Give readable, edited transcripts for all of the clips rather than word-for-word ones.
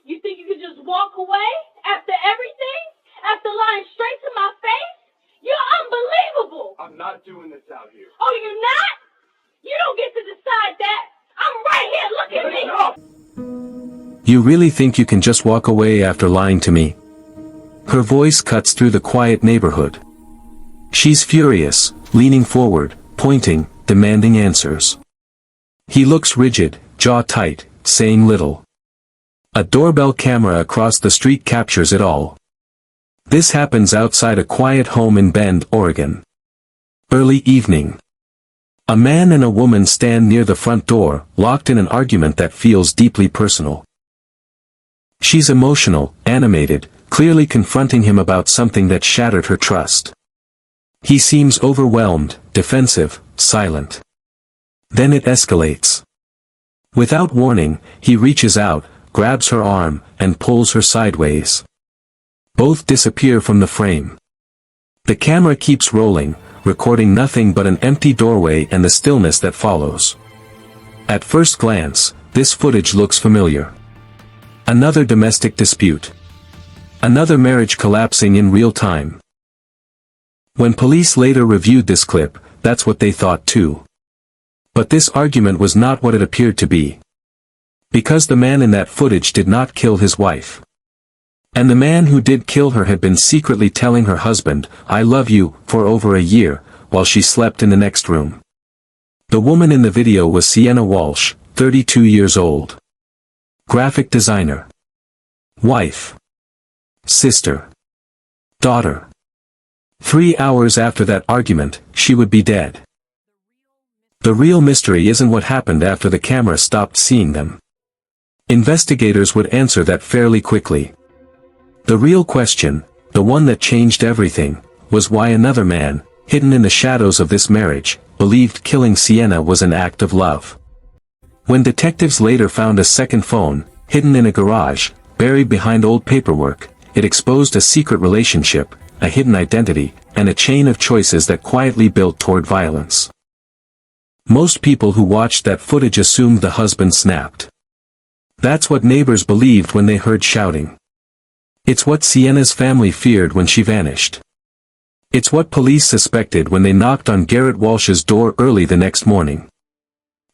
You think you could just walk away after everything? After lying straight to my face? You're unbelievable! I'm not doing this out here. Oh, you're not? You don't get to decide that. I'm right here, look at me! You really think you can just walk away after lying to me? Her voice cuts through the quiet neighborhood. She's furious, leaning forward, pointing, demanding answers. He looks rigid, jaw tight, saying little. A doorbell camera across the street captures it all. This happens outside a quiet home in Bend, Oregon. Early evening. A man and a woman stand near the front door, locked in an argument that feels deeply personal. She's emotional, animated, clearly confronting him about something that shattered her trust. He seems overwhelmed, defensive, silent. Then it escalates. Without warning, he reaches out, grabs her arm, and pulls her sideways. Both disappear from the frame. The camera keeps rolling, recording nothing but an empty doorway and the stillness that follows. At first glance, this footage looks familiar. Another domestic dispute. Another marriage collapsing in real time. When police later reviewed this clip, that's what they thought too. But this argument was not what it appeared to be. Because the man in that footage did not kill his wife. And the man who did kill her had been secretly telling her husband, "I love you," for over a year, while she slept in the next room. The woman in the video was Sienna Walsh, 32 years old. Graphic designer. Wife. Sister. Daughter. 3 hours after that argument, she would be dead. The real mystery isn't what happened after the camera stopped seeing them. Investigators would answer that fairly quickly. The real question, the one that changed everything, was why another man, hidden in the shadows of this marriage, believed killing Sienna was an act of love. When detectives later found a second phone, hidden in a garage, buried behind old paperwork, it exposed a secret relationship, a hidden identity, and a chain of choices that quietly built toward violence. Most people who watched that footage assumed the husband snapped. That's what neighbors believed when they heard shouting. It's what Sienna's family feared when she vanished. It's what police suspected when they knocked on Garrett Walsh's door early the next morning.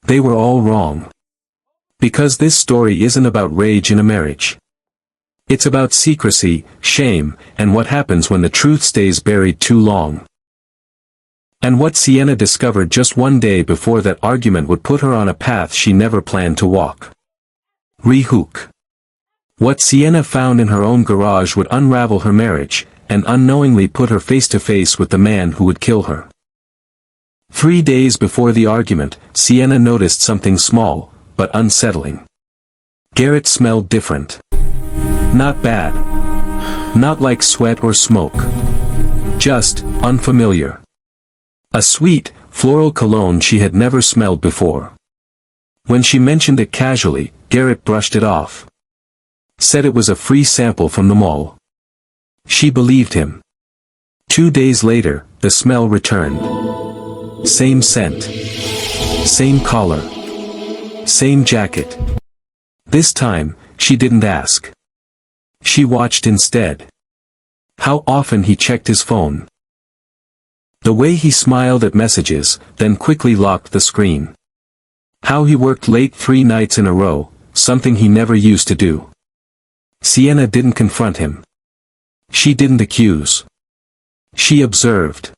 They were all wrong. Because this story isn't about rage in a marriage. It's about secrecy, shame, and what happens when the truth stays buried too long. And what Sienna discovered just one day before that argument would put her on a path she never planned to walk. Rehook. What Sienna found in her own garage would unravel her marriage, and unknowingly put her face to face with the man who would kill her. 3 days before the argument, Sienna noticed something small, but unsettling. Garrett smelled different. Not bad. Not like sweat or smoke. Just, unfamiliar. A sweet, floral cologne she had never smelled before. When she mentioned it casually, Garrett brushed it off. Said it was a free sample from the mall. She believed him. 2 days later, the smell returned. Same scent. Same collar. Same jacket. This time, she didn't ask. She watched instead. How often he checked his phone. The way he smiled at messages, then quickly locked the screen. How he worked late 3 nights in a row, something he never used to do. Sienna didn't confront him. She didn't accuse. She observed.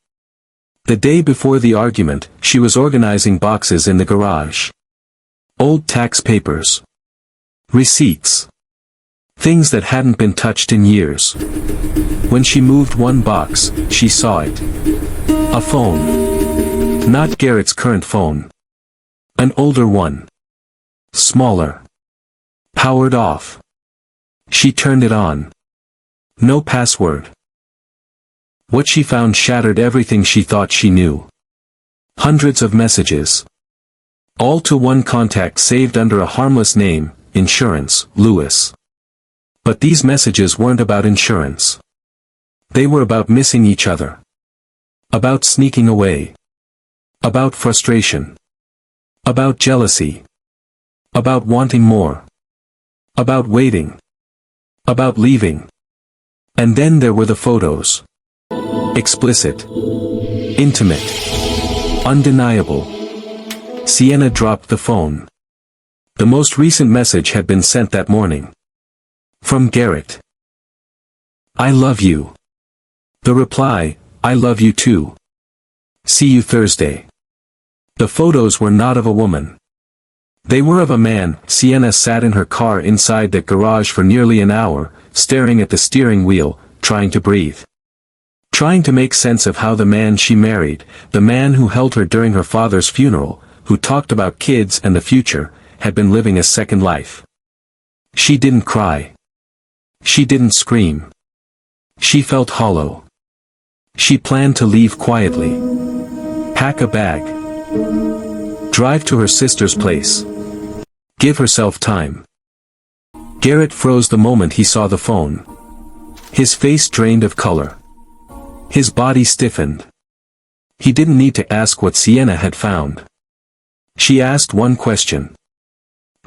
The day before the argument, she was organizing boxes in the garage. Old tax papers. Receipts. Things that hadn't been touched in years. When she moved one box, she saw it. A phone. Not Garrett's current phone. An older one. Smaller. Powered off. She turned it on. No password. What she found shattered everything she thought she knew. Hundreds of messages. All to one contact saved under a harmless name, Insurance, Lewis. But these messages weren't about insurance. They were about missing each other. About sneaking away. About frustration. About jealousy. About wanting more. About waiting. About leaving. And then there were the photos. Explicit. Intimate. Undeniable. Sienna dropped the phone. The most recent message had been sent that morning. From Garrett. I love you. The reply, I love you too. See you Thursday. The photos were not of a woman. They were of a man. Sienna sat in her car inside the garage for nearly an hour, staring at the steering wheel, trying to breathe. Trying to make sense of how the man she married, the man who held her during her father's funeral, who talked about kids and the future, had been living a second life. She didn't cry. She didn't scream. She felt hollow. She planned to leave quietly. Pack a bag. Drive to her sister's place. Give herself time. Garrett froze the moment he saw the phone. His face drained of color. His body stiffened. He didn't need to ask what Sienna had found. She asked one question.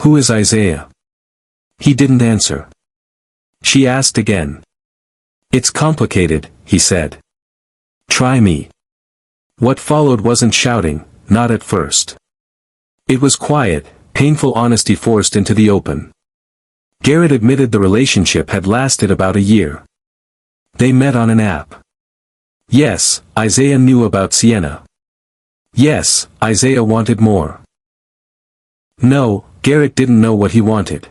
Who is Isaiah? He didn't answer. She asked again. It's complicated, he said. Try me. What followed wasn't shouting, not at first. It was quiet, painful honesty forced into the open. Garrett admitted the relationship had lasted about a year. They met on an app. Yes, Isaiah knew about Sienna. Yes, Isaiah wanted more. No, Garrett didn't know what he wanted.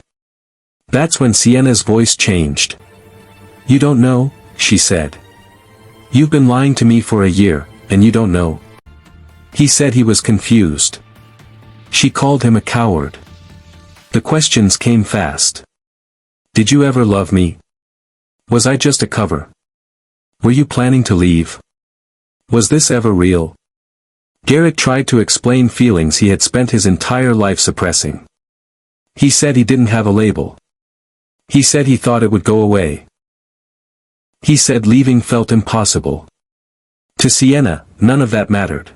That's when Sienna's voice changed. You don't know, she said. You've been lying to me for a year, and you don't know. He said he was confused. She called him a coward. The questions came fast. Did you ever love me? Was I just a cover? Were you planning to leave? Was this ever real? Garrett tried to explain feelings he had spent his entire life suppressing. He said he didn't have a label. He said he thought it would go away. He said leaving felt impossible. To Sienna, none of that mattered.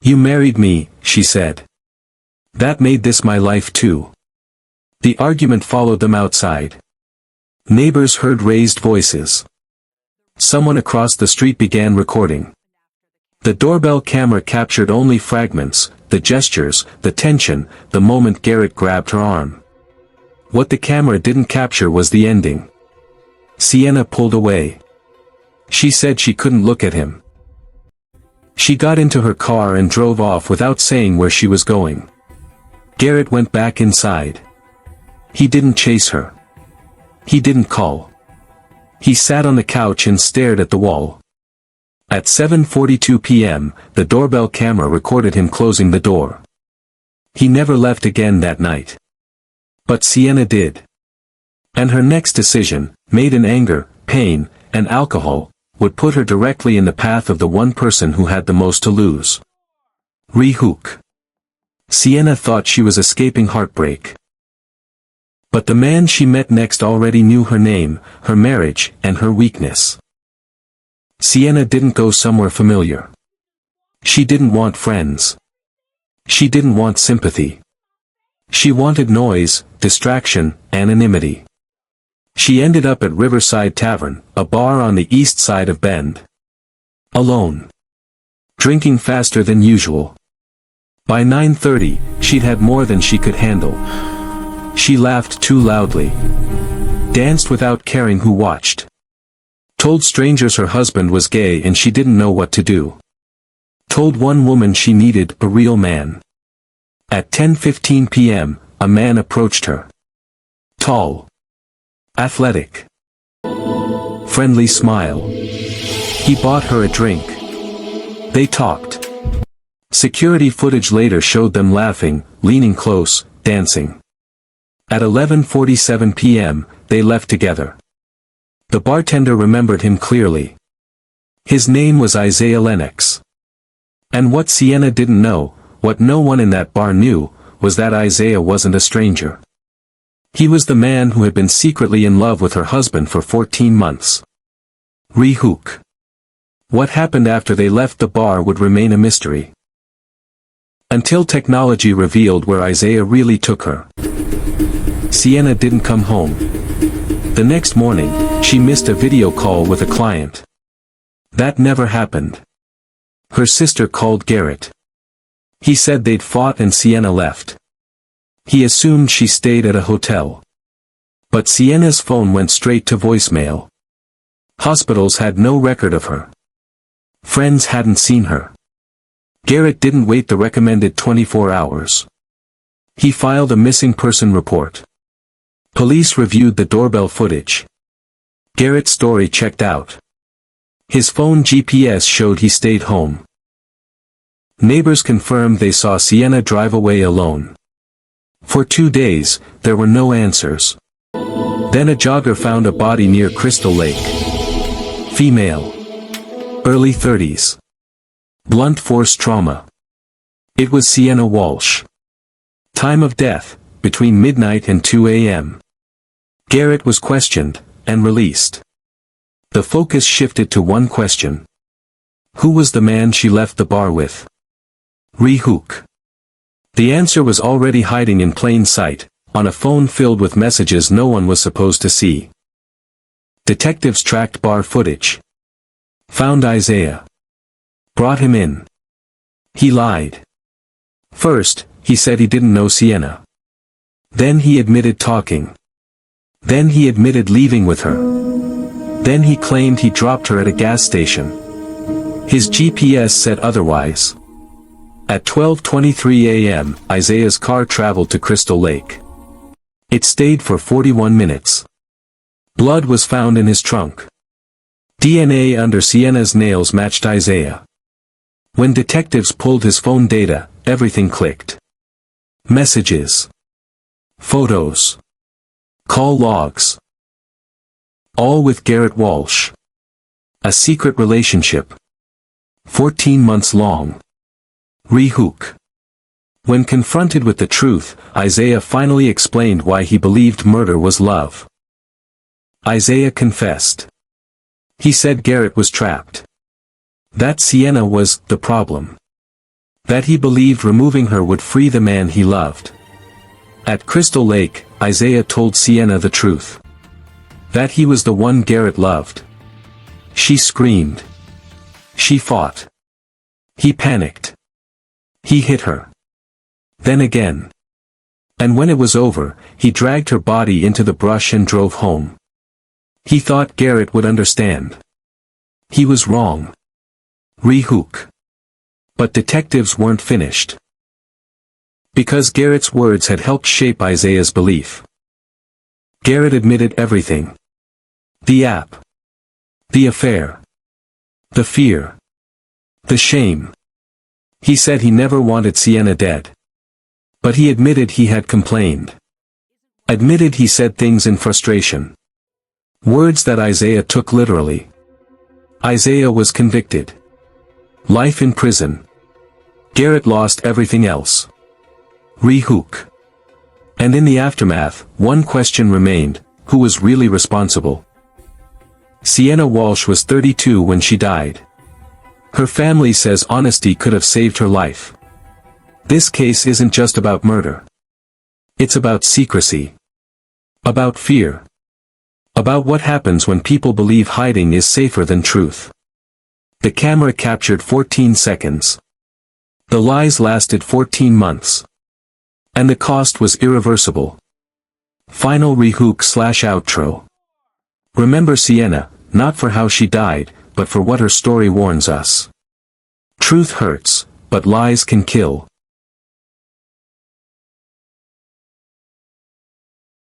You married me, she said. That made this my life too. The argument followed them outside. Neighbors heard raised voices. Someone across the street began recording. The doorbell camera captured only fragments, the gestures, the tension, the moment Garrett grabbed her arm. What the camera didn't capture was the ending. Sienna pulled away. She said she couldn't look at him. She got into her car and drove off without saying where she was going. Garrett went back inside. He didn't chase her. He didn't call. He sat on the couch and stared at the wall. At 7:42 p.m., the doorbell camera recorded him closing the door. He never left again that night. But Sienna did. And her next decision, made in anger, pain, and alcohol, would put her directly in the path of the one person who had the most to lose. Re-hook. Sienna thought she was escaping heartbreak. But the man she met next already knew her name, her marriage, and her weakness. Sienna didn't go somewhere familiar. She didn't want friends. She didn't want sympathy. She wanted noise, distraction, anonymity. She ended up at Riverside Tavern, a bar on the east side of Bend. Alone. Drinking faster than usual. By 9:30, she'd had more than she could handle. She laughed too loudly. Danced without caring who watched. Told strangers her husband was gay and she didn't know what to do. Told one woman she needed a real man. At 10:15 p.m., a man approached her. Tall. Athletic. Friendly smile. He bought her a drink. They talked. Security footage later showed them laughing, leaning close, dancing. At 11:47 p.m., they left together. The bartender remembered him clearly. His name was Isaiah Lennox. And what Sienna didn't know, what no one in that bar knew, was that Isaiah wasn't a stranger. He was the man who had been secretly in love with her husband for 14 months. Re-hook. What happened after they left the bar would remain a mystery. Until technology revealed where Isaiah really took her. Sienna didn't come home. The next morning, she missed a video call with a client. That never happened. Her sister called Garrett. He said they'd fought and Sienna left. He assumed she stayed at a hotel. But Sienna's phone went straight to voicemail. Hospitals had no record of her. Friends hadn't seen her. Garrett didn't wait the recommended 24 hours. He filed a missing person report. Police reviewed the doorbell footage. Garrett's story checked out. His phone GPS showed he stayed home. Neighbors confirmed they saw Sienna drive away alone. For 2 days, there were no answers. Then a jogger found a body near Crystal Lake. Female. Early 30s. Blunt force trauma. It was Sienna Walsh. Time of death, between midnight and 2 a.m. Garrett was questioned, and released. The focus shifted to one question. Who was the man she left the bar with? Ri Hook. The answer was already hiding in plain sight, on a phone filled with messages no one was supposed to see. Detectives tracked bar footage. Found Isaiah. Brought him in. He lied. First, he said he didn't know Sienna. Then he admitted talking. Then he admitted leaving with her. Then he claimed he dropped her at a gas station. His GPS said otherwise. At 12:23 a.m., Isaiah's car traveled to Crystal Lake. It stayed for 41 minutes. Blood was found in his trunk. DNA under Sienna's nails matched Isaiah. When detectives pulled his phone data, everything clicked. Messages. Photos. Call logs. All with Garrett Walsh. A secret relationship. 14 months long. Ri Hook. When confronted with the truth, Isaiah finally explained why he believed murder was love. Isaiah confessed. He said Garrett was trapped. That Sienna was the problem. That he believed removing her would free the man he loved. At Crystal Lake, Isaiah told Sienna the truth. That he was the one Garrett loved. She screamed. She fought. He panicked. He hit her. Then again. And when it was over, he dragged her body into the brush and drove home. He thought Garrett would understand. He was wrong. Ri Hook. But detectives weren't finished. Because Garrett's words had helped shape Isaiah's belief. Garrett admitted everything. The app. The affair. The fear. The shame. He said he never wanted Sienna dead. But he admitted he had complained. Admitted he said things in frustration. Words that Isaiah took literally. Isaiah was convicted. Life in prison. Garrett lost everything else. Ri Hook. And in the aftermath, one question remained: who was really responsible? Sienna Walsh was 32 when she died. Her family says honesty could have saved her life. This case isn't just about murder. It's about secrecy. About fear. About what happens when people believe hiding is safer than truth. The camera captured 14 seconds. The lies lasted 14 months. And the cost was irreversible. Final Ri Hook/outro. Remember Sienna, not for how she died, but for what her story warns us. Truth hurts, but lies can kill.